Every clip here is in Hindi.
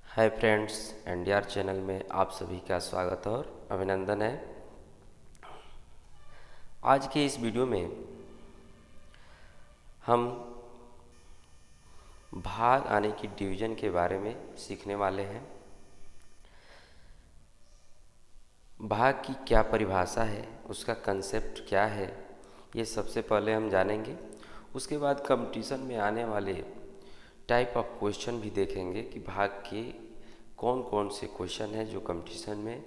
हाय फ्रेंड्स, एनडीआर चैनल में आप सभी का स्वागत और अभिनंदन है। आज के इस वीडियो में हम भाग आने की डिवीज़न के बारे में सीखने वाले हैं। भाग की क्या परिभाषा है, उसका कंसेप्ट क्या है, ये सबसे पहले हम जानेंगे। उसके बाद कंपटीशन में आने वाले टाइप ऑफ क्वेश्चन भी देखेंगे कि भाग के कौन कौन से क्वेश्चन हैं जो कंपटीशन में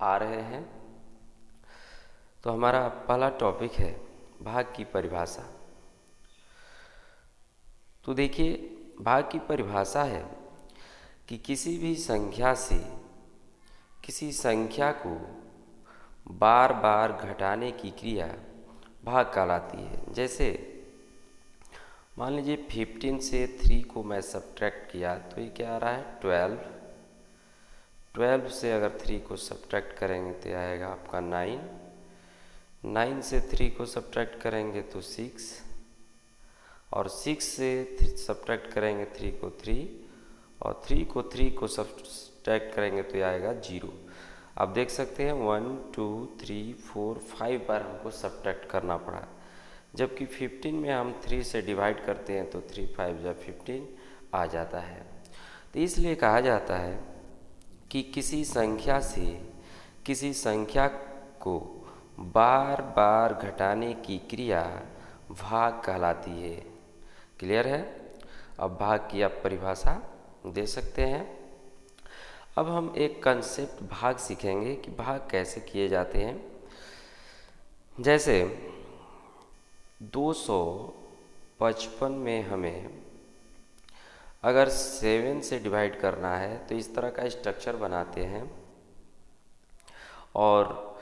आ रहे हैं। तो हमारा पहला टॉपिक है भाग की परिभाषा। तो देखिए, भाग की परिभाषा है कि किसी भी संख्या से किसी संख्या को बार बार घटाने की क्रिया भाग कहलाती है। जैसे मान लीजिए 15 से 3 को मैं सब्ट्रैक्ट किया तो ये क्या आ रहा है 12। 12 से अगर 3 को सब्ट्रैक्ट करेंगे तो आएगा आपका 9। 9 से 3 को सब्ट्रैक्ट करेंगे तो 6, और 6 से सब्ट्रैक्ट करेंगे 3 को 3, और 3 को सब्ट्रैक्ट करेंगे तो आएगा 0। आप देख सकते हैं 1 2 3 4 5 बार हमको सब्ट्रैक्ट करना पड़ा, जबकि 15 में हम 3 से डिवाइड करते हैं तो 3 5 या 15 आ जाता है। तो इसलिए कहा जाता है कि किसी संख्या से किसी संख्या को बार बार घटाने की क्रिया भाग कहलाती है। क्लियर है? अब भाग की आप परिभाषा दे सकते हैं। अब हम एक कंसेप्ट भाग सीखेंगे कि भाग कैसे किए जाते हैं। जैसे 255 में हमें अगर 7 से डिवाइड करना है तो इस तरह का स्ट्रक्चर बनाते हैं, और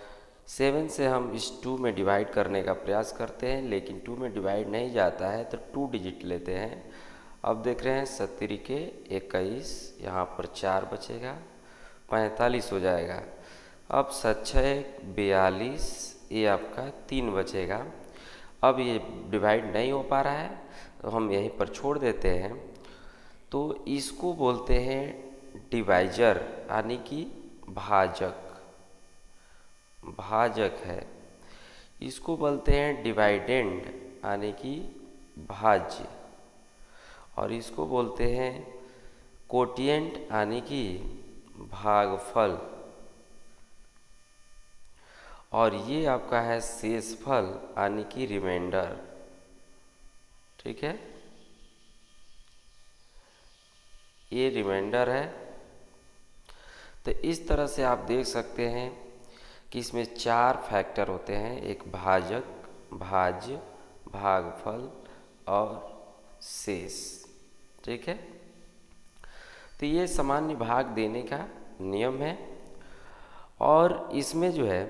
7 से हम इस 2 में डिवाइड करने का प्रयास करते हैं, लेकिन 2 में डिवाइड नहीं जाता है तो 2 डिजिट लेते हैं। अब देख रहे हैं 70 के 21, यहाँ पर 4 बचेगा, 45 हो जाएगा। अब 7 42, ये आपका 3 बचेगा। अब ये डिवाइड नहीं हो पा रहा है तो हम यहीं पर छोड़ देते हैं। तो इसको बोलते हैं डिवाइजर, यानी कि भाजक। भाजक है। इसको बोलते हैं डिवाइडेंड, यानी कि भाज्य, और इसको बोलते हैं कोटिएंट, यानी कि भागफल, और ये आपका है शेषफल, यानी कि रिमाइंडर। ठीक है, ये रिमाइंडर है। तो इस तरह से आप देख सकते हैं कि इसमें 4 फैक्टर होते हैं, एक भाजक, भाज्य, भागफल और शेष। ठीक है, तो ये सामान्य भाग देने का नियम है। और इसमें जो है,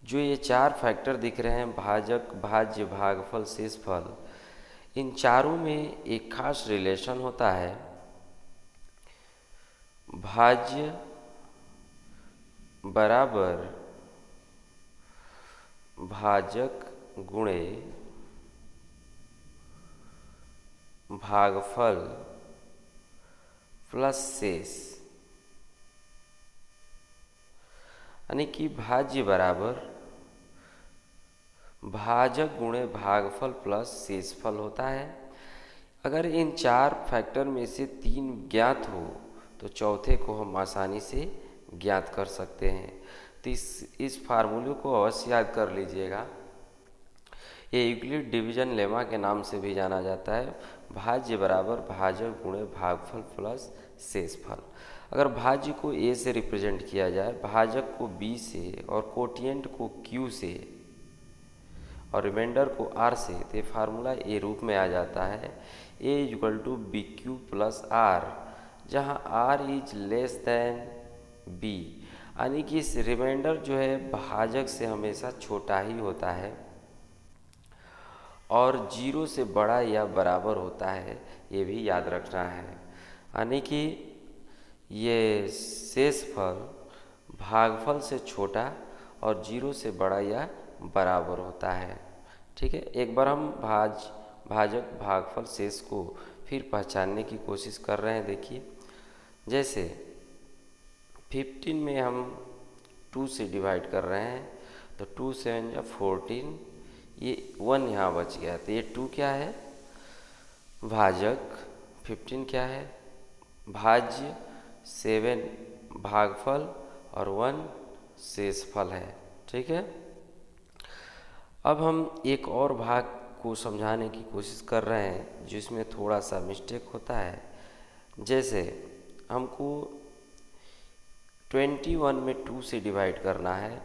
जो ये 4 फैक्टर दिख रहे हैं, भाजक, भाज्य, भागफल, शेषफल, इन चारों में एक खास रिलेशन होता है। भाज्य बराबर भाजक गुणे भागफल प्लस शेष, यानी कि भाज्य बराबर भाजक गुणे भागफल प्लस शेषफल होता है। अगर इन 4 फैक्टर में से 3 ज्ञात हो तो चौथे को हम आसानी से ज्ञात कर सकते हैं। तो इस फार्मूले को अवश्य याद कर लीजिएगा। ये यूक्लिड डिवीजन लेमा के नाम से भी जाना जाता है। भाज्य बराबर भाजक गुणे भागफल प्लस शेषफल। अगर भाज्य को ए से रिप्रेजेंट किया जाए, भाजक को बी से, और कोटिएंट को क्यू से, और रिमाइंडर को आर से, तो ये फार्मूला ए रूप में आ जाता है, A equal to B Q plus R, जहाँ R is less than B, यानी कि इस रिमाइंडर जो है भाजक से हमेशा छोटा ही होता है और 0 से बड़ा या बराबर होता है, ये भी याद रखना है। यानी कि ये शेषफल भागफल से छोटा और 0 से बड़ा या बराबर होता है। ठीक है, एक बार हम भाजक, भागफल, शेष को फिर पहचानने की कोशिश कर रहे हैं। देखिए, जैसे 15 में हम 2 से डिवाइड कर रहे हैं तो 2 7 या 14, ये 1 यहाँ बच गया, तो ये 2 क्या है, भाजक, 15 क्या है, भाज्य, 7 भागफल और 1 शेषफल है। ठीक है। अब हम एक और भाग को समझाने की कोशिश कर रहे हैं जिसमें थोड़ा सा मिस्टेक होता है। जैसे हमको 21 में 2 से डिवाइड करना है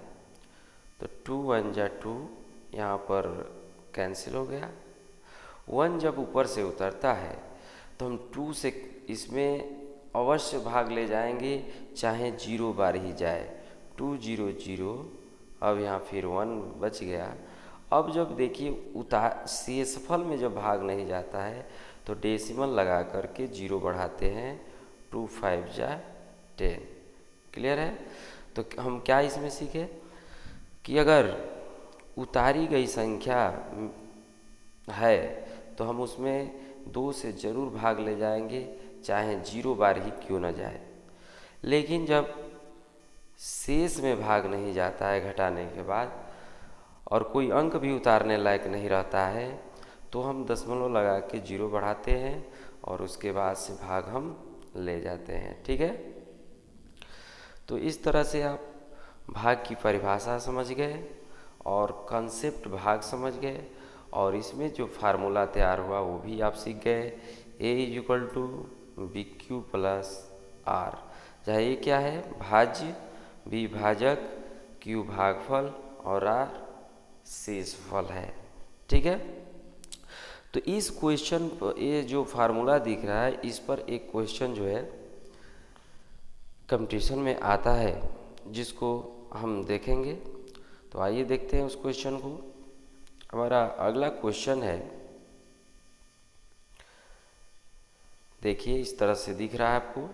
तो 2 1 जा 2, यहाँ पर कैंसिल हो गया। 1 जब ऊपर से उतरता है तो हम 2 से इसमें अवश्य भाग ले जाएंगे, चाहे 0 बार ही जाए। 2 0 0, अब यहाँ फिर 1 बच गया। अब जब देखिए शेषफल में जब भाग नहीं जाता है तो डेसिमल लगा करके 0 बढ़ाते हैं, 2 5 जा 10। क्लियर है। तो हम क्या इसमें सीखे कि अगर उतारी गई संख्या है तो हम उसमें 2 से ज़रूर भाग ले जाएंगे, चाहे 0 बार ही क्यों न जाए। लेकिन जब शेष में भाग नहीं जाता है घटाने के बाद और कोई अंक भी उतारने लायक नहीं रहता है तो हम दशमलव लगा के 0 बढ़ाते हैं और उसके बाद से भाग हम ले जाते हैं। ठीक है। तो इस तरह से आप भाग की परिभाषा समझ गए और कंसेप्ट भाग समझ गए और इसमें जो फार्मूला तैयार हुआ वो भी आप सीख गए। A=BQ + R, जहाँ ये क्या है, भाज्य, B भाजक, Q भागफल और R शेषफल है। ठीक है। तो इस क्वेश्चन पर ये जो फार्मूला दिख रहा है इस पर एक क्वेश्चन जो है कंपटीशन में आता है जिसको हम देखेंगे। तो आइए देखते हैं उस क्वेश्चन को। हमारा अगला क्वेश्चन है, देखिए इस तरह से दिख रहा है आपको।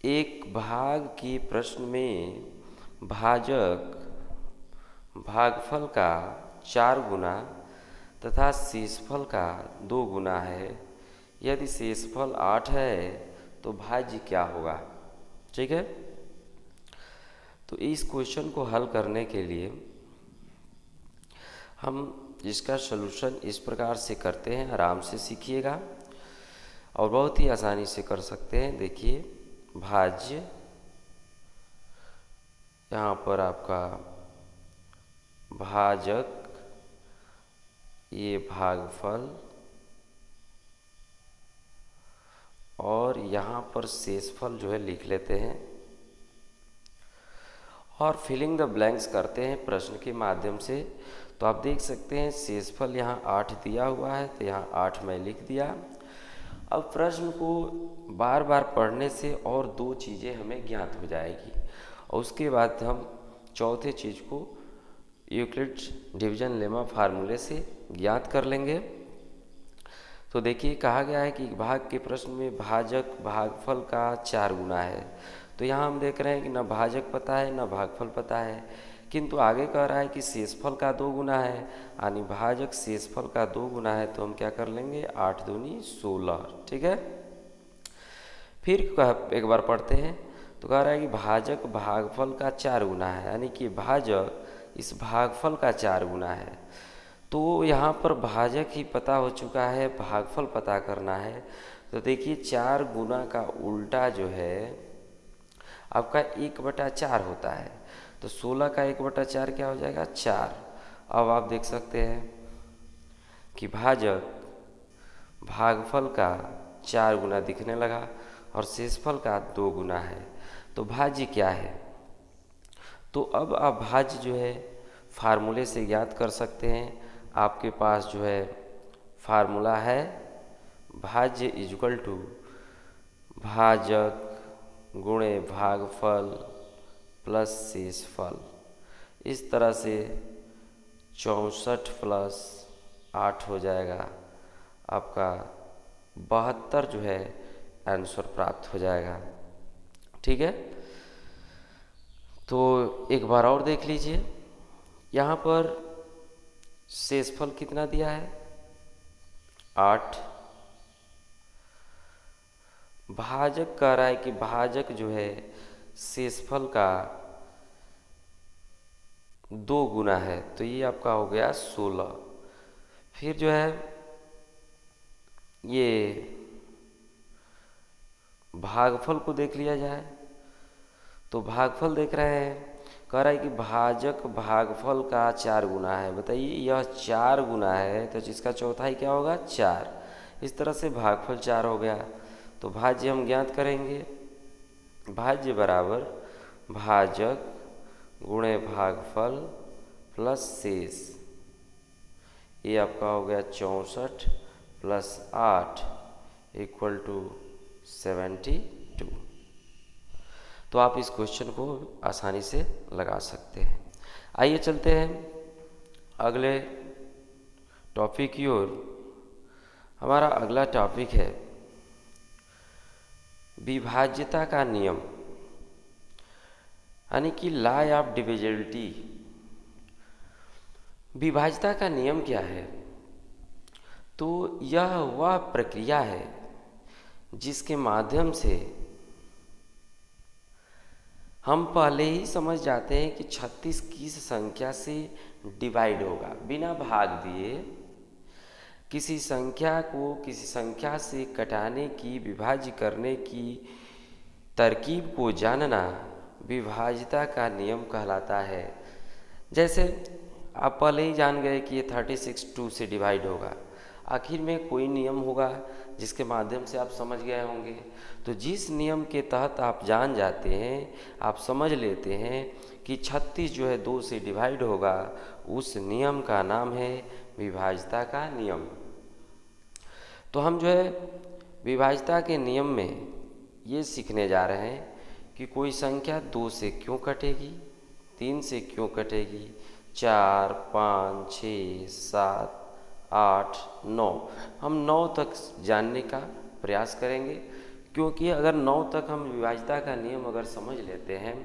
एक भाग के प्रश्न में भाजक भागफल का 4 गुना तथा शेषफल का 2 गुना है। यदि शेषफल 8 है तो भाज्य क्या होगा। ठीक है। तो इस क्वेश्चन को हल करने के लिए हम इसका सलूशन इस प्रकार से करते हैं, आराम से सीखिएगा और बहुत ही आसानी से कर सकते हैं। देखिए भाज्य, यहाँ पर आपका भाजक, ये भागफल और यहाँ पर शेषफल जो है लिख लेते हैं और फिलिंग द ब्लैंक्स करते हैं प्रश्न के माध्यम से। तो आप देख सकते हैं शेषफल यहाँ 8 दिया हुआ है तो यहाँ 8 मैं लिख दिया। अब प्रश्न को बार बार पढ़ने से और 2 चीज़ें हमें ज्ञात हो जाएगी और उसके बाद हम चौथे चीज़ को यूक्लिड्स डिवीजन लेमा फार्मूले से ज्ञात कर लेंगे। तो देखिए कहा गया है कि भाग के प्रश्न में भाजक भागफल का 4 गुना है। तो यहाँ हम देख रहे हैं कि न भाजक पता है न भागफल पता है, किंतु आगे कह रहा है कि शेषफल का 2 गुना है, यानी भाजक शेषफल का 2 गुना है। तो हम क्या कर लेंगे, 8 दूनी 16। ठीक है। फिर एक बार पढ़ते हैं तो कह रहा है कि भाजक भागफल का 4 गुना है, यानी कि भाजक इस भागफल का 4 गुना है। तो यहाँ पर भाजक ही पता हो चुका है, भागफल पता करना है। तो देखिए 4 गुना का उल्टा जो है आपका 1/4 होता है। तो 16 का 1/4 क्या हो जाएगा, 4। अब आप देख सकते हैं कि भाजक भागफल का 4 गुना दिखने लगा और शेषफल का 2 गुना है। तो भाज्य क्या है, तो अब आप भाज्य जो है फार्मूले से ज्ञात कर सकते हैं। आपके पास जो है फार्मूला है भाज्य इक्वल टू भाजक गुणे भागफल प्लस शेषफल। इस तरह से 64 + 8 हो जाएगा आपका 72 जो है आंसर प्राप्त हो जाएगा। ठीक है। तो एक बार और देख लीजिए, यहाँ पर शेषफल कितना दिया है, 8, भाजक कह रहा है कि भाजक जो है शेषफल का 2 गुना है, तो ये आपका हो गया 16। फिर जो है ये भागफल को देख लिया जाए, तो भागफल देख रहे हैं, कह रहा है कि भाजक भागफल का 4 गुना है। बताइए यह 4 गुना है तो जिसका चौथाई क्या होगा 4। इस तरह से भागफल 4 हो गया। तो भाज्य हम ज्ञात करेंगे, भाज्य बराबर भाजक गुणे भागफल प्लस शेष। ये आपका हो गया 64 प्लस 8 इक्वल टू 72। तो आप इस क्वेश्चन को आसानी से लगा सकते हैं। आइए चलते हैं अगले टॉपिक की ओर। हमारा अगला टॉपिक है विभाज्यता का नियम, यानी कि लॉ ऑफ डिविजिबिलिटी। विभाज्यता का नियम क्या है? तो यह वह प्रक्रिया है जिसके माध्यम से हम पहले ही समझ जाते हैं कि 36 किस संख्या से डिवाइड होगा। बिना भाग दिए किसी संख्या को किसी संख्या से कटाने की, विभाज्य करने की तरकीब को जानना विभाज्यता का नियम कहलाता है। जैसे आप पहले ही जान गए कि ये 36 2 से डिवाइड होगा, आखिर में कोई नियम होगा जिसके माध्यम से आप समझ गए होंगे। तो जिस नियम के तहत आप जान जाते हैं, आप समझ लेते हैं कि 36 जो है 2 से डिवाइड होगा, उस नियम का नाम है विभाज्यता का नियम। तो हम जो है विभाज्यता के नियम में ये सीखने जा रहे हैं कि कोई संख्या 2 से क्यों कटेगी, 3 से क्यों कटेगी, 4, 5, 6, 7, 8, 9। हम 9 तक जानने का प्रयास करेंगे, क्योंकि अगर 9 तक हम विभाज्यता का नियम अगर समझ लेते हैं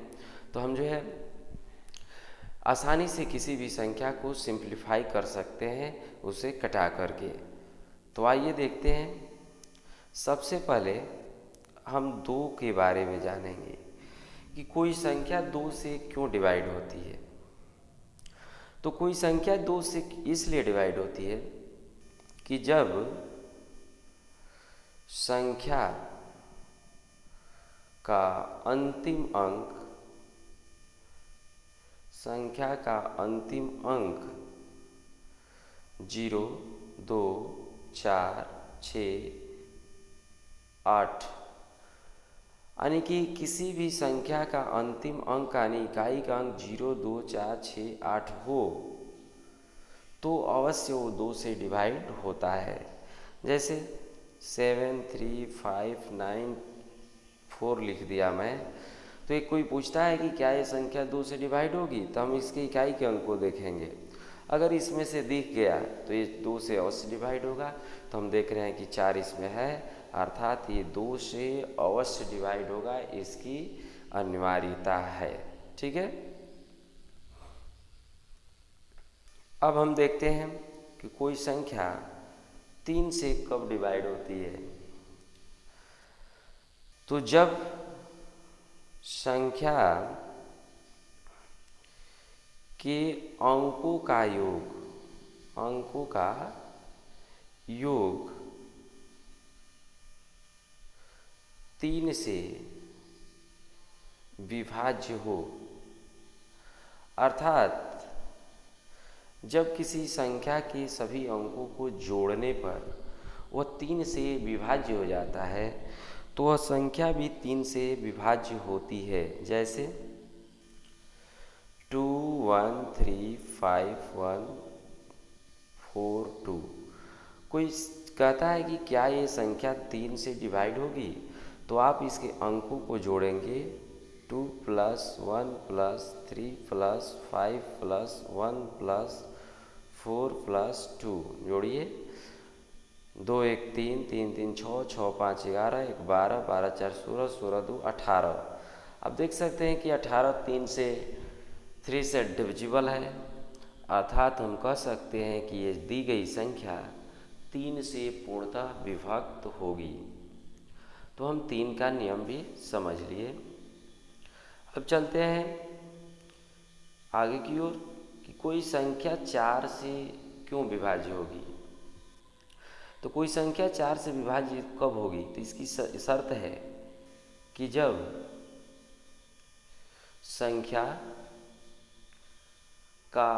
तो हम जो है आसानी से किसी भी संख्या को सिंप्लीफाई कर सकते हैं उसे कटा करके। तो आइए देखते हैं। सबसे पहले हम 2 के बारे में जानेंगे कि कोई संख्या 2 से क्यों डिवाइड होती है। तो कोई संख्या 2 से इसलिए डिवाइड होती है कि जब संख्या का अंतिम अंक 0, 2, 4, 6, 8, यानी कि किसी भी संख्या का अंतिम अंक यानी इकाई का अंक 0, 2, 4, 6, 8 हो तो अवश्य वो 2 से डिवाइड होता है। जैसे 7, 3, 5, 9, 4 लिख दिया मैं, तो एक कोई पूछता है कि क्या ये संख्या 2 से डिवाइड होगी, तो हम इसके इकाई के अंक को देखेंगे। अगर इसमें से दिख गया तो ये 2 से अवश्य डिवाइड होगा। तो हम देख रहे हैं कि 4 इसमें है, अर्थात ये 2 से अवश्य डिवाइड होगा, इसकी अनिवार्यता है। ठीक है। अब हम देखते हैं कि कोई संख्या 3 से कब डिवाइड होती है। तो जब संख्या के अंकों का योग 3 से विभाज्य हो, अर्थात जब किसी संख्या के सभी अंकों को जोड़ने पर वह 3 से विभाज्य हो जाता है, तो वह संख्या भी 3 से विभाज्य होती है। जैसे 2, 1, 3, 5, 1, 4, 2। कोई कहता है कि क्या ये संख्या 3 से डिवाइड होगी, तो आप इसके अंकों को जोड़ेंगे 2 + 1 + 3 + 5 + 1 + 4 + 2 जोड़िए। 2 1 3 3 3 6 6 5 11 1 12 12 4 16 16 2 18। अब देख सकते हैं कि 18 3 से डिविजिबल है, अर्थात हम कह सकते हैं कि ये दी गई संख्या 3 से पूर्णतः विभक्त होगी। तो हम 3 का नियम भी समझ लिए। अब चलते हैं आगे की ओर कि कोई संख्या 4 से क्यों विभाज्य होगी। तो कोई संख्या 4 से विभाज्य कब होगी, तो इसकी शर्त है कि जब संख्या का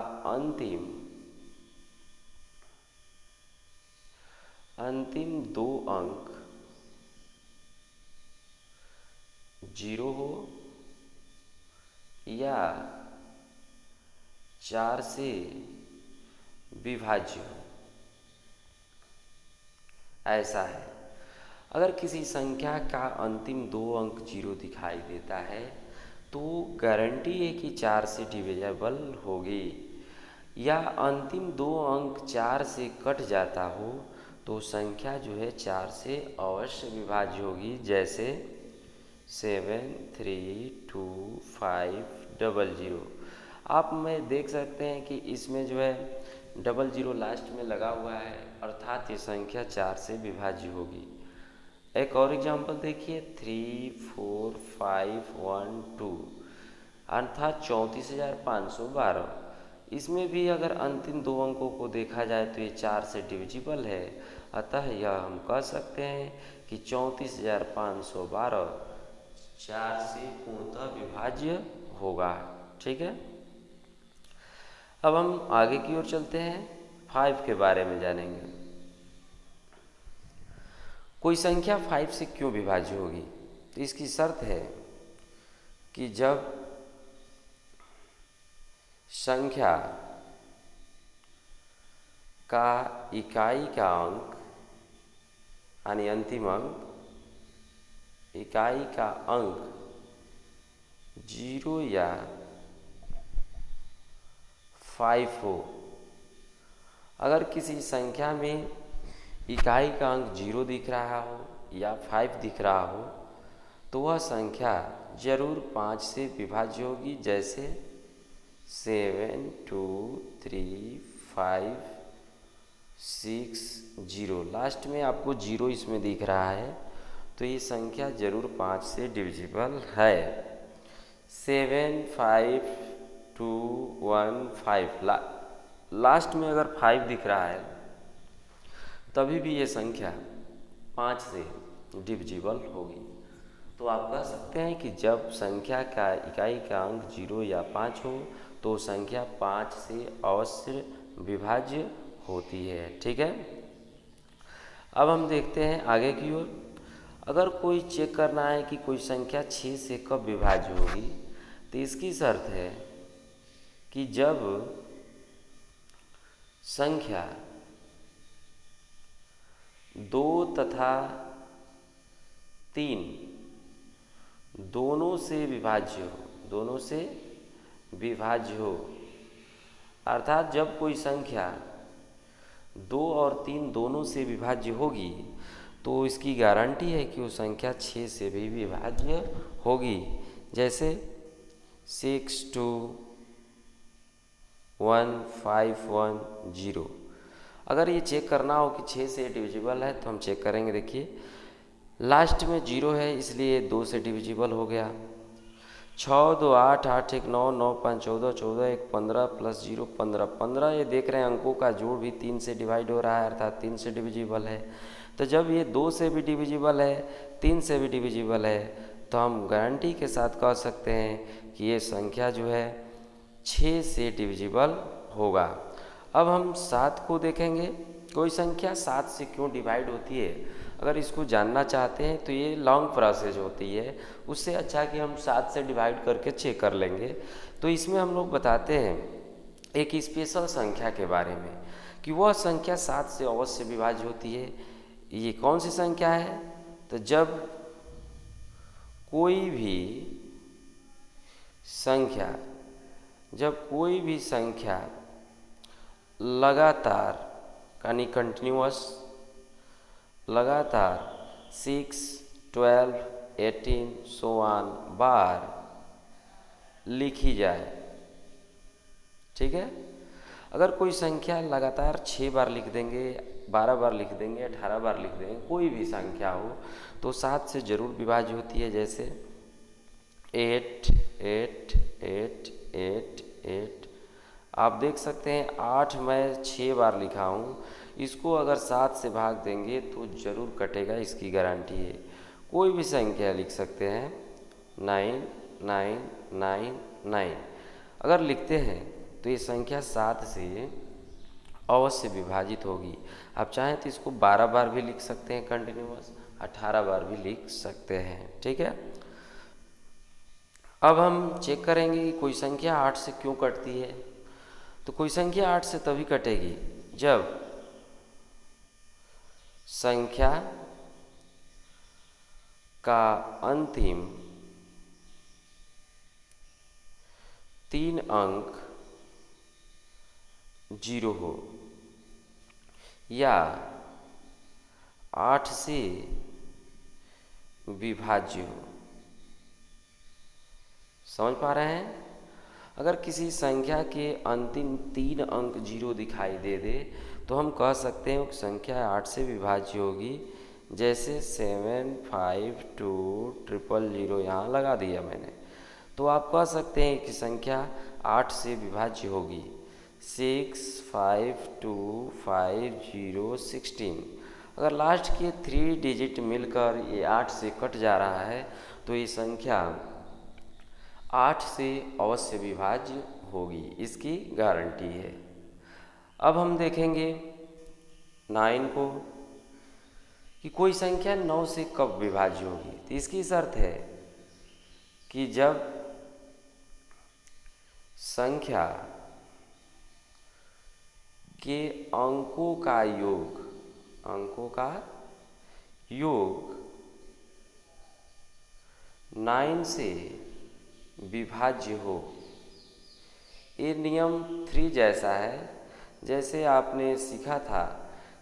अंतिम 2 अंक 0 हो या 4 से विभाज्य हो। ऐसा है, अगर किसी संख्या का अंतिम 2 अंक 0 दिखाई देता है तो गारंटी है कि 4 से डिविजिबल होगी, या अंतिम 2 अंक 4 से कट जाता हो तो संख्या जो है 4 से अवश्य विभाज्य होगी। जैसे 7 3 2 5 00। आप में देख सकते हैं कि इसमें जो है 00 लास्ट में लगा हुआ है, अर्थात ये संख्या 4 से विभाज्य होगी। एक और एग्जाम्पल देखिए 3 4 5 1 2, अर्थात 34,512। इसमें भी अगर अंतिम 2 अंकों को देखा जाए तो ये 4 से डिविजिबल है, अतः यह हम कह सकते हैं कि 34,512 4 से पूर्णतः विभाज्य होगा। ठीक है, अब हम आगे की ओर चलते हैं, 5 के बारे में जानेंगे। कोई संख्या 5 से क्यों विभाज्य होगी, तो इसकी शर्त है कि जब संख्या का इकाई का अंक यानी अंतिम अंक, इकाई का अंक 0 या 5 हो। अगर किसी संख्या में इकाई का अंक 0 दिख रहा हो या 5 दिख रहा हो तो वह संख्या जरूर 5 से विभाज्य होगी। जैसे 7 2 3 5 6 0, लास्ट में आपको 0 इसमें दिख रहा है तो ये संख्या जरूर 5 से डिविजिबल है। 7 5 2 1 5, लास्ट में अगर 5 दिख रहा है तभी भी ये संख्या 5 से डिविजिबल होगी। तो आप कह सकते हैं कि जब संख्या का इकाई का अंक 0 या 5 हो तो संख्या 5 से अवश्य विभाज्य होती है। ठीक है, अब हम देखते हैं आगे की ओर। अगर कोई चेक करना है कि कोई संख्या 6 से कब विभाज्य होगी, तो इसकी शर्त है कि जब संख्या 2 तथा 3 दोनों से विभाज्य हो, अर्थात जब कोई संख्या 2 और 3 दोनों से विभाज्य होगी तो इसकी गारंटी है कि वो संख्या 6 से भी विभाज्य होगी। जैसे 6 2 1 5 1 0। अगर ये चेक करना हो कि 6 से डिविजिबल है तो हम चेक करेंगे। देखिए लास्ट में 0 है इसलिए 2 से डिविजिबल हो गया। 6 2 8 8 1 9 9 5 14 14 1 15 प्लस 0 15 15, ये देख रहे हैं अंकों का जोड़ भी 3 से डिवाइड हो रहा है, अर्थात 3 से डिविजिबल है। तो जब ये 2 से भी डिविजिबल है 3 से भी डिविजिबल है तो हम गारंटी के साथ कह सकते हैं कि ये संख्या जो है 6 से डिविजिबल होगा। अब हम 7 को देखेंगे। कोई संख्या 7 से क्यों डिवाइड होती है, अगर इसको जानना चाहते हैं तो ये लॉन्ग प्रोसेस होती है, उससे अच्छा कि हम 7 से डिवाइड करके चेक कर लेंगे। तो इसमें हम लोग बताते हैं एक स्पेशल संख्या के बारे में कि वह संख्या 7 से अवश्य विभाज्य होती है। ये कौन सी संख्या है, तो जब कोई भी संख्या लगातार यानी कंटिन्यूअस लगातार 6 12 18 सो ऑन बार लिखी जाए। ठीक है, अगर कोई संख्या लगातार 6 बार लिख देंगे 12 बार लिख देंगे, 18 बार लिख देंगे, कोई भी संख्या हो तो 7 से जरूर विभाज्य होती है। जैसे 8 8 8 8 8, आप देख सकते हैं 8 मैं 6 बार लिखा हूँ, इसको अगर 7 से भाग देंगे तो ज़रूर कटेगा, इसकी गारंटी है। कोई भी संख्या लिख सकते हैं, 9 9 9 9 अगर लिखते हैं तो ये संख्या 7 से अवश्य विभाजित होगी। आप चाहें तो इसको 12 बार भी लिख सकते हैं कंटिन्यूअस, 18 बार भी लिख सकते हैं, ठीक है। अब हम चेक करेंगे कि कोई संख्या 8 से क्यों कटती है। तो कोई संख्या 8 से तभी कटेगी जब संख्या का अंतिम 3 अंक 0 हो या 8 से विभाज्य हो। समझ पा रहे हैं? अगर किसी संख्या के अंतिम 3 अंक 0 दिखाई दे तो हम कह सकते हैं कि संख्या 8 से विभाज्य होगी। जैसे 7 5 2 000 यहाँ लगा दिया मैंने, तो आप कह सकते हैं कि संख्या 8 से विभाज्य होगी। 6 5 2 5 0 16, अगर लास्ट के 3 डिजिट मिलकर ये 8 से कट जा रहा है तो ये संख्या 8 से अवश्य विभाज्य होगी, इसकी गारंटी है। अब हम देखेंगे 9 को कि कोई संख्या 9 से कब विभाज्य होगी। तो इसकी शर्त है कि जब संख्या के अंकों का योग 9 से विभाज्य हो। ये नियम 3 जैसा है। जैसे आपने सीखा था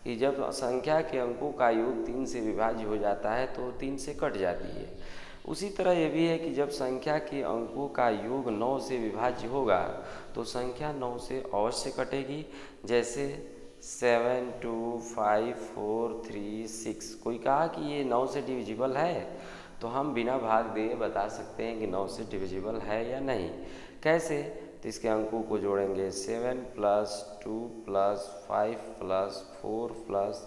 कि जब संख्या के अंकों का योग 3 से विभाज्य हो जाता है तो 3 से कट जाती है, उसी तरह ये भी है कि जब संख्या के अंकों का योग 9 से विभाज्य होगा तो संख्या 9 से अवश्य कटेगी। जैसे 7 2 5 4 3 6, कोई कहा कि ये 9 से डिविजिबल है तो हम बिना भाग दिए बता सकते हैं कि 9 से डिविजिबल है या नहीं। कैसे? तो इसके अंकों को जोड़ेंगे, 7 + 2 + 5 + 4 +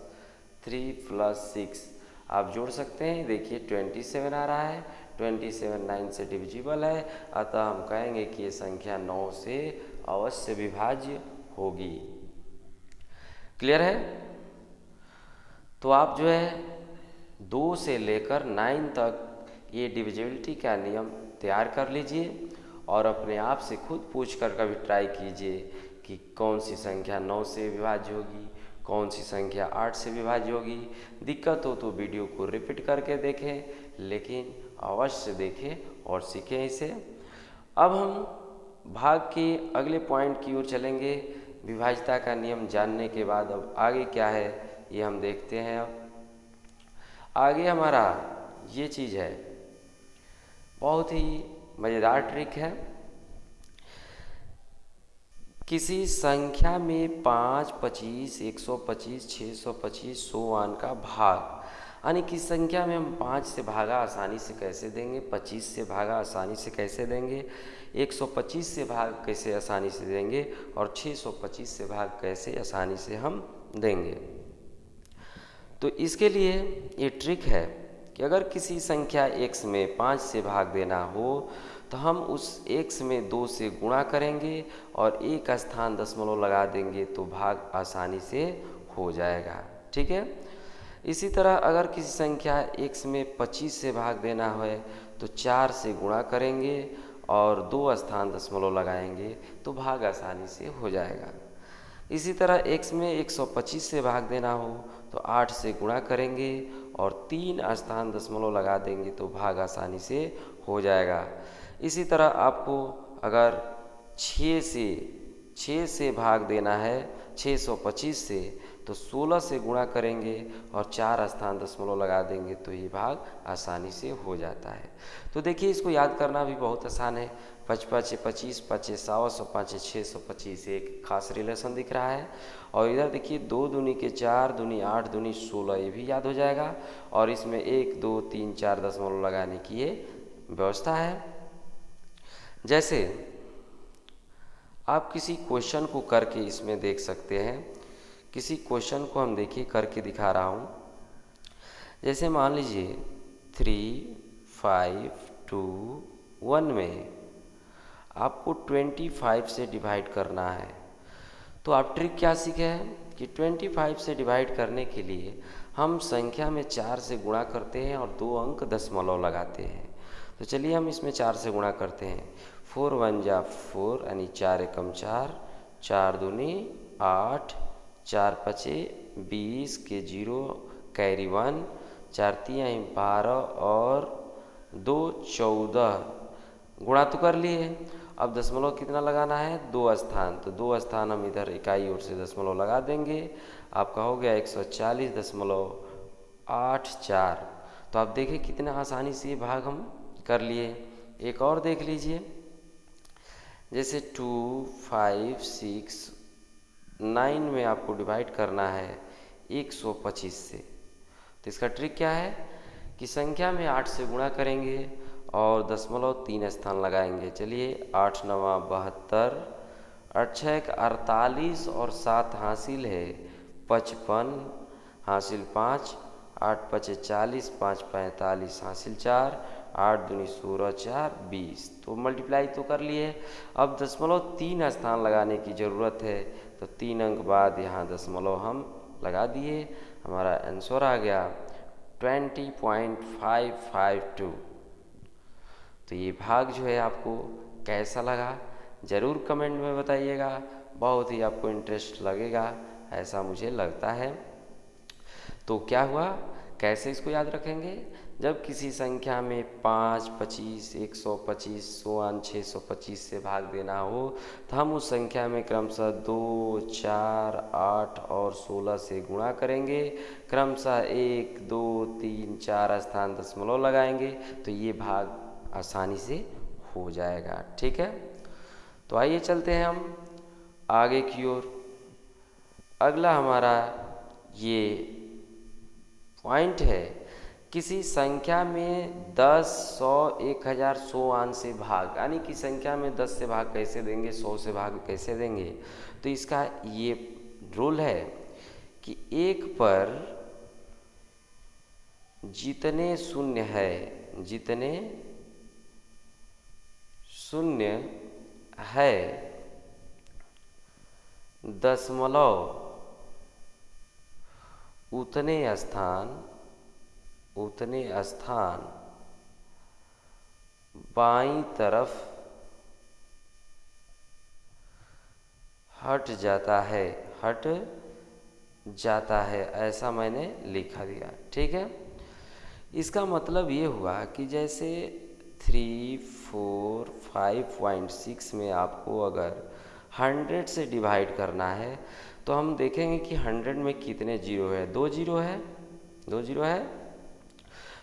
3 + 6 आप जोड़ सकते हैं। देखिए 27 आ रहा है, 27 9 से डिविजिबल है, अतः हम कहेंगे कि ये संख्या 9 से अवश्य विभाज्य होगी। क्लियर है? तो आप जो है 2 से लेकर 9 तक ये डिविजिबिलिटी का नियम तैयार कर लीजिए और अपने आप से खुद पूछ कर कभी ट्राई कीजिए कि कौन सी संख्या 9 से विभाज्य होगी, कौन सी संख्या 8 से विभाज्य होगी। दिक्कत हो तो वीडियो को रिपीट करके देखें, लेकिन अवश्य देखें और सीखें इसे। अब हम भाग के अगले पॉइंट की ओर चलेंगे। विभाज्यता का नियम जानने के बाद अब आगे क्या है ये हम देखते हैं। अब आगे हमारा ये चीज़ है, बहुत ही मज़ेदार ट्रिक है। किसी संख्या में 5 25 125 625 100 का भाग, यानी किस संख्या में हम 5 से भागा आसानी से कैसे देंगे, 25 से भागा आसानी से कैसे देंगे, 125 से भाग कैसे आसानी से देंगे और 625 से भाग कैसे आसानी से हम देंगे। तो इसके लिए ये ट्रिक है कि अगर किसी संख्या x में 5 से भाग देना हो तो हम उस x में 2 से गुणा करेंगे और एक स्थान दशमलव लगा देंगे तो भाग आसानी से हो जाएगा। ठीक है। इसी तरह अगर किसी संख्या x में 25 से भाग देना है तो 4 से गुणा करेंगे और 2 स्थान दशमलव लगाएंगे तो भाग आसानी से हो जाएगा। इसी तरह x में 125 से भाग देना हो तो 8 से गुणा करेंगे और 3 स्थान दशमलव लगा देंगे तो भाग आसानी से हो जाएगा। इसी तरह आपको अगर 6 से भाग देना है 625 से तो 16 से गुणा करेंगे और 4 स्थान दशमलव लगा देंगे तो ये भाग आसानी से हो जाता है। तो देखिए इसको याद करना भी बहुत आसान है। 5 5 25, 5 100, 100 5 625, एक खास रिलेशन दिख रहा है। और इधर देखिए 2 दूनी के 4, दूनी 8, दूनी 16, ये भी याद हो जाएगा। और इसमें 1 2 3 4 दशमलव लगाने की ये व्यवस्था है। जैसे आप किसी क्वेश्चन को करके इसमें देख सकते हैं। किसी क्वेश्चन को हम देखिए करके दिखा रहा हूँ। जैसे मान लीजिए 3 5 2 1 में आपको 25 से डिवाइड करना है। तो आप ट्रिक क्या सीखे हैं कि 25 से डिवाइड करने के लिए हम संख्या में 4 से गुणा करते हैं और 2 अंक दशमलव लगाते हैं। तो चलिए हम इसमें 4 से गुणा करते हैं। 4 1 जा 4 यानी 4 एकम 4, 4 दूनी 8, 4 पचे 20 के 0 कैरी 1, 4 तियाँ 12 और 2 14। गुणा तो कर लिए, अब दशमलव कितना लगाना है? 2 स्थान। तो 2 स्थान हम इधर इकाई ओर से दशमलव लगा देंगे। आपका हो गया 140.84। तो आप देखिए कितना आसानी से ये भाग हम कर लिए। एक और देख लीजिए, जैसे 2 5 6 9 में आपको डिवाइड करना है 125 से। तो इसका ट्रिक क्या है कि संख्या में 8 से गुणा करेंगे और दशमलव 3 स्थान लगाएंगे। चलिए 8 9 72, 8 6 48 और 7 हासिल है 55, हासिल 5, 8 5 40, 5 45 हासिल 4, 8 दूनी 16 4 20। तो मल्टीप्लाई तो कर लिए। अब दशमलव 3 स्थान लगाने की ज़रूरत है। तो 3 अंक बाद यहाँ दशमलव हम लगा दिए। हमारा आंसर आ गया 20.552। तो ये भाग जो है आपको कैसा लगा ज़रूर कमेंट में बताइएगा। बहुत ही आपको इंटरेस्ट लगेगा ऐसा मुझे लगता है। तो क्या हुआ, कैसे इसको याद रखेंगे? जब किसी संख्या में 5 25 125 625 से भाग देना हो तो हम उस संख्या में क्रमशः 2 4 8 और 16 से गुणा करेंगे। क्रमशः 1 2 3 4 स्थान दशमलव लगाएंगे तो ये भाग आसानी से हो जाएगा। ठीक है, तो आइए चलते हैं हम आगे की ओर। अगला हमारा ये पॉइंट है, किसी संख्या में 10 100 1000 100 से भाग, यानी कि संख्या में 10 से भाग कैसे देंगे, 100 से भाग कैसे देंगे। तो इसका ये रूल है कि 1 पर जितने शून्य है, जितने शून्य है दशमलव उतने स्थान बाईं तरफ हट जाता है, ऐसा मैंने लिखा दिया। ठीक है, इसका मतलब ये हुआ कि जैसे 3 4 5.6 में आपको अगर 100 से डिवाइड करना है तो हम देखेंगे कि 100 में कितने जीरो है? 2 जीरो है, 2 जीरो है।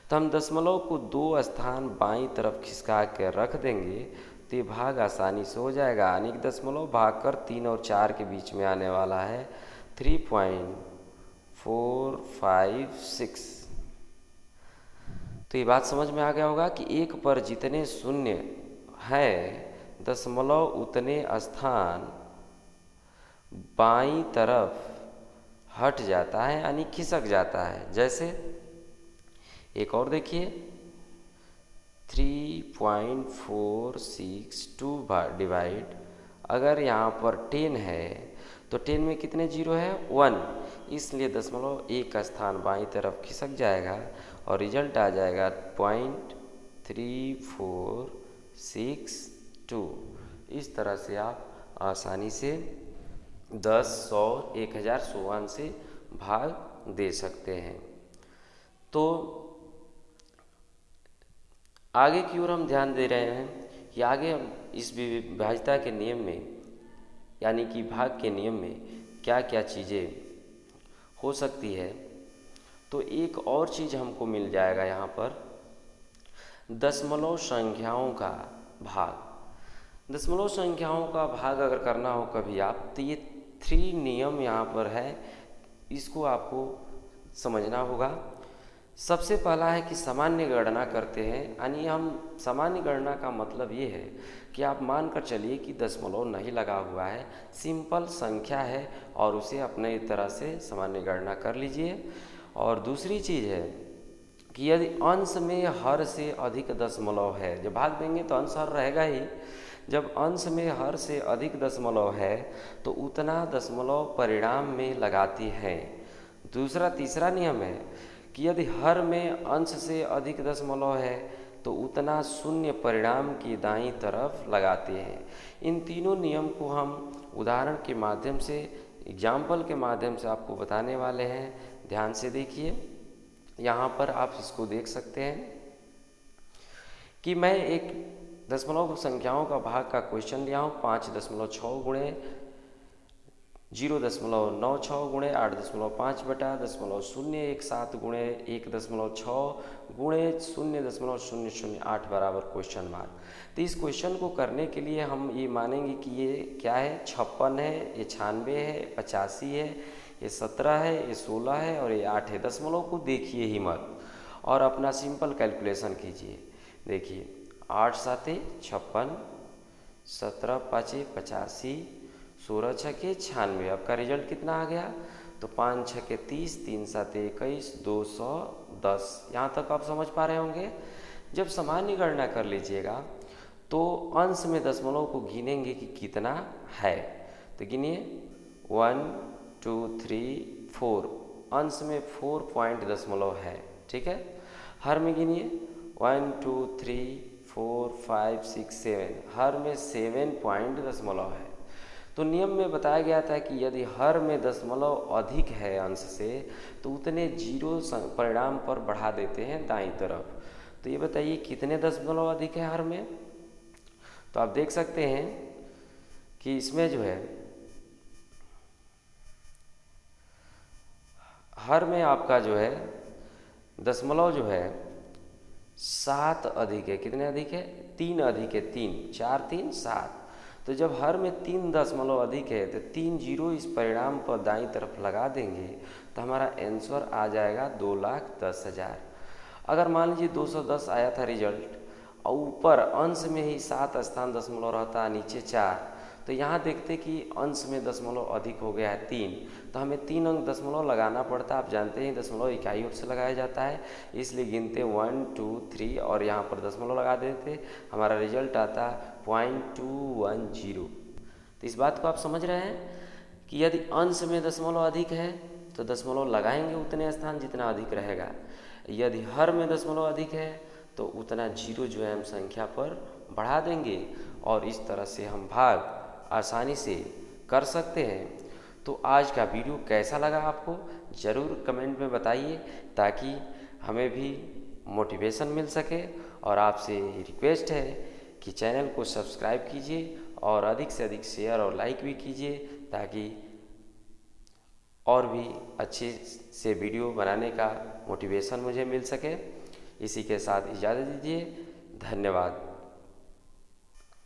तो हम दशमलव को 2 स्थान बाईं तरफ खिसका के रख देंगे तो ये भाग आसानी से हो जाएगा। यानी कि दशमलव भागकर 3 और 4 के बीच में आने वाला है 3.456। तो ये बात समझ में आ गया होगा कि 1 पर जितने शून्य है दशमलव उतने स्थान बाईं तरफ हट जाता है, यानी खिसक जाता है। जैसे एक और देखिए 3.462 डिवाइड, अगर यहाँ पर 10 है तो 10 में कितने जीरो है? 1, इसलिए दशमलव 1 स्थान बाईं तरफ खिसक जाएगा और रिजल्ट आ जाएगा 0.3462। इस तरह से आप आसानी से 10 100 1000 100 से भाग दे सकते हैं। तो आगे की ओर हम ध्यान दे रहे हैं कि आगे हम इस विभाज्यता के नियम में, यानी कि भाग के नियम में क्या क्या चीज़ें हो सकती है, तो एक और चीज़ हमको मिल जाएगा यहाँ पर, दशमलव संख्याओं का भाग। दशमलव संख्याओं का भाग अगर करना हो कभी आप, तो ये 3 नियम यहाँ पर है, इसको आपको समझना होगा। सबसे पहला है कि सामान्य गणना करते हैं, यानी हम सामान्य गणना का मतलब ये है कि आप मान कर चलिए कि दशमलव नहीं लगा हुआ है, सिंपल संख्या है और उसे अपने तरह से सामान्य गणना कर लीजिए। और दूसरी चीज़ है कि यदि अंश में हर से अधिक दशमलव है, जब भाग देंगे तो अंश हर रहेगा ही, जब अंश में हर से अधिक दशमलव है तो उतना दशमलव परिणाम में लगाती है। तीसरा नियम है कि यदि हर में अंश से अधिक दशमलव है तो उतना शून्य परिणाम की दाईं तरफ लगाते हैं। इन तीनों नियम को हम उदाहरण के माध्यम से, एग्जाम्पल के माध्यम से आपको बताने वाले हैं। ध्यान से देखिए, यहाँ पर आप इसको देख सकते हैं कि मैं एक दशमलव संख्याओं का भाग का क्वेश्चन लिया हूँ। 5.6 गुणे 0.96 गुणे 8.5 बटा 0.017 गुणे 1.6 गुणे 0.008 बराबर क्वेश्चन मार्क। तो इस क्वेश्चन को करने के लिए हम ये मानेंगे कि ये क्या है, 56 है, ये 96 है, 85 है, ये 17 है, ये 16 है और ये 8 है। दशमलव को देखिए ही मत और अपना सिंपल कैलकुलेशन कीजिए। देखिए 8 7 56, 17 5 85, 16 6 96। आपका रिजल्ट कितना आ गया? तो 5 6 30, 3 7 21, 210। यहाँ तक आप समझ पा रहे होंगे। जब सामान्य गणना कर लीजिएगा तो अंश में दशमलव को गिनेंगे कि कितना है। तो गिनिए 1 2 3 4, अंश में 4 पॉइंट दशमलव है, ठीक है। हर में गिनिए 1 2 3 4 5 6 7, हर में 7 पॉइंट दशमलव है। तो नियम में बताया गया था कि यदि हर में दशमलव अधिक है अंश से तो उतने जीरो परिणाम पर बढ़ा देते हैं दाईं तरफ। तो ये बताइए कितने दशमलव अधिक है हर में? तो आप देख सकते हैं कि इसमें जो है हर में आपका जो है दशमलव जो है 7 अधिक है। कितने अधिक है? 3 अधिक है। 3 4 3 7। तो जब हर में 3 दशमलव अधिक है तो 3 जीरो इस परिणाम पर दाईं तरफ लगा देंगे तो हमारा आंसर आ जाएगा 2,10,000। अगर मान लीजिए 210 आया था रिजल्ट और ऊपर अंश में ही 7 स्थान दशमलव रहता, नीचे 4, तो यहाँ देखते कि अंश में दशमलव अधिक हो गया है 3, तो हमें 3 अंक दशमलव लगाना पड़ता। आप जानते हैं दशमलव इकाई से लगाया जाता है, इसलिए गिनते 1 2 3 और यहाँ पर दशमलव लगा देते, हमारा रिजल्ट आता 0.210। तो इस बात को आप समझ रहे हैं कि यदि अंश में दशमलव अधिक है तो दशमलव लगाएंगे उतने स्थान जितना अधिक रहेगा। यदि हर में दशमलव अधिक है तो उतना जीरो जो है हम संख्या पर बढ़ा देंगे और इस तरह से हम भाग आसानी से कर सकते हैं। तो आज का वीडियो कैसा लगा आपको ज़रूर कमेंट में बताइए ताकि हमें भी मोटिवेशन मिल सके। और आपसे रिक्वेस्ट है कि चैनल को सब्सक्राइब कीजिए और अधिक से अधिक शेयर और लाइक भी कीजिए ताकि और भी अच्छे से वीडियो बनाने का मोटिवेशन मुझे मिल सके। इसी के साथ इजाज़त दीजिए। धन्यवाद।